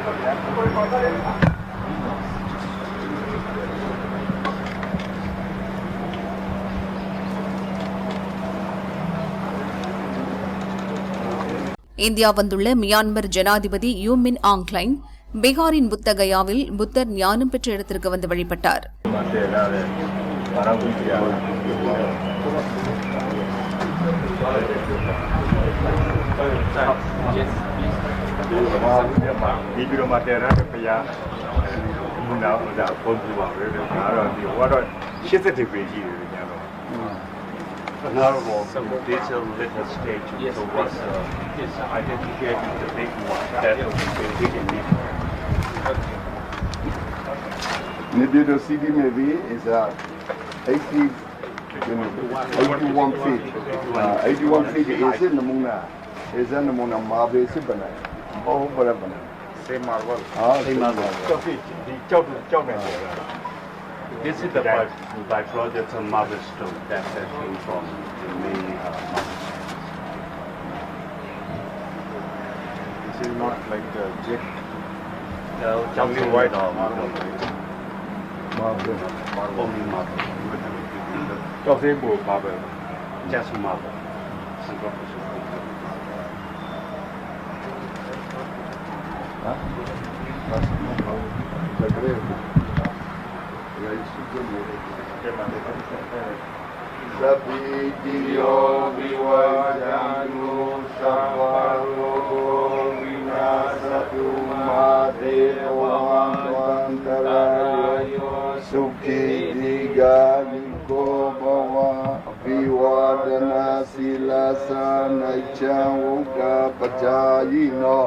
India வந்துள்ள Myanmar ஜனாதிபதி you மின் ஆங் கிளைன் பீகாரின் புத்தகயாவில் புத்தர் ஞானம் பெற்ற இடத்திற்கு வந்து வழிபட்டார். Some detail later stage so was identified the big one that was big in it. Nibiru CD maybe is 81 feet. 81 feet is in the Muna. Is in the Muna Mabe Sibana. Oh, whatever. Same marble. Same marble. This is the by project on marble stone that came from the main marble. This is not like the jet. Only white marble. Marble. Only marble. Marble. Just marble. Sabbidiyo vivajantu sabbarogo vinasatu madevantarayo sukhi digaliko bhava vivadana silasa naicca uka pajayino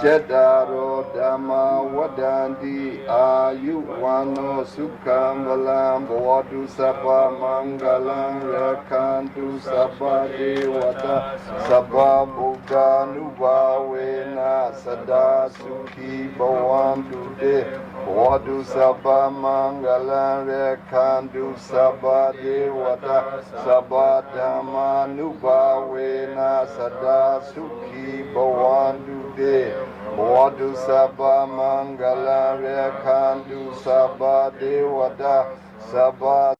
Jadaro Dhamma Vadanti Ayuvano Sukham Valam Bhavatu Sabba Mangalam Rakhantu Sabba Devata Sabba Buddhanubhavena Sada Sukhi Bhavantu Te Bhavatu Sabba Mangalam Rakhantu Sabba Devata Sabba Dhammanubhavena Sada Sukhi Bhavantu Te Bhavatu Sabba Mangala Rakhantu Sabba Devata Sabba